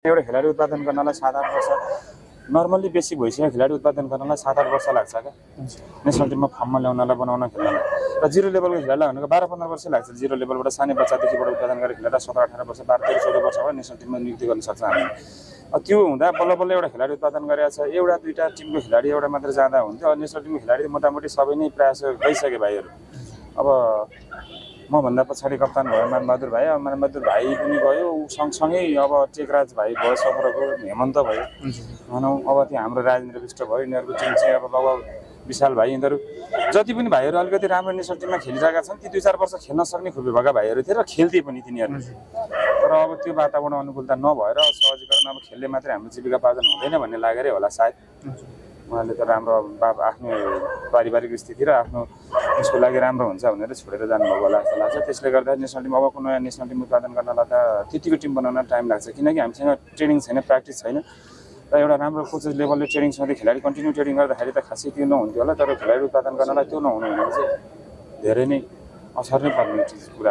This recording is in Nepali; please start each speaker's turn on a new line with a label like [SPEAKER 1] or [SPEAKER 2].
[SPEAKER 1] एउटा खेलाडी उत्पादन गर्नलाई 7-8 वर्ष नर्मल्ली बेसी भइसक्यो खेलाडी उत्पादन गर्नलाई 7-8 वर्ष लाग्छ क्या नेसनल टिममा फर्ममा ल्याउनलाई बनाउन खेल्नलाई र जिरो लेभलको खेलाडीलाई भनेको 12-15 वर्ष लाग्छ जिरो लेभलबाट सानै बच्चादेखिबाट उत्पादन गरेर खेलेर 17-18 वर्ष 12-13-14 वर्ष भयो नेसनल टिममा नियुक्ति गर्न सक्छ हामीले त्यो हुँदा बल्ल बल्ल एउटा खेलाडी उत्पादन गरेको छ एउटा दुईटा टिमको खेलाडी एउटा मात्र जाँदा हुन्थ्यो अनि नेसनल टिमको खेलाडी मोटामोटी सबै नै प्रयास गइसके भाइहरू अब म भन्दा पछाडि कप्तान भयो मानबहादुर भाइ अब मानबहादुर भाइ पनि भयो सँगसँगै अब टेकराज भाइ भयो सफरको हेमन्त भयो भनौँ अब त्यो हाम्रो राजेन्द्र विष्ट भयो यिनीहरूको टिम चाहिँ अब बाबा विशाल भाइ यिनीहरू जति पनि भाइहरू अलिकति राम्रो नेसनल टिममा खेलिरहेका छन् ती 2-4 वर्ष खेल्न सक्ने खुबी भएका भाइहरू थिए र खेल्थे पनि तिनीहरू तर अब त्यो वातावरण अनुकूलता नभएर सहजीकरण अब खेलले मात्रै हाम्रो जीविकापार्जन हुँदैन भन्ने लागेरै होला सायद उहाँले त राम्रो आफ्नो पारिवारिक स्थिति र आफ्नो उसको लागि राम्रो हुन्छ भनेर छोडेर जानुभएको होला जस्तो लाग्छ त्यसले गर्दा नेसनल टिम अबको नयाँ नेसनल टिम उत्पादन गर्नलाई त त्यतिको टिम बनाउन टाइम लाग्छ किनकि हामीसँग ट्रेनिङ छैन प्र्याक्टिस छैन र एउटा राम्रो कोचेस लेभलले ट्रेनिङ छँदै खेलाडी कन्टिन्यू ट्रेनिङ गर्दाखेरि त खासै त्यो नहुन्थ्यो होला तर खेलाडी उत्पादन गर्नलाई त्यो नहुनु भनेको चाहिँ धेरै नै असर नै पर्ने चिज कुरा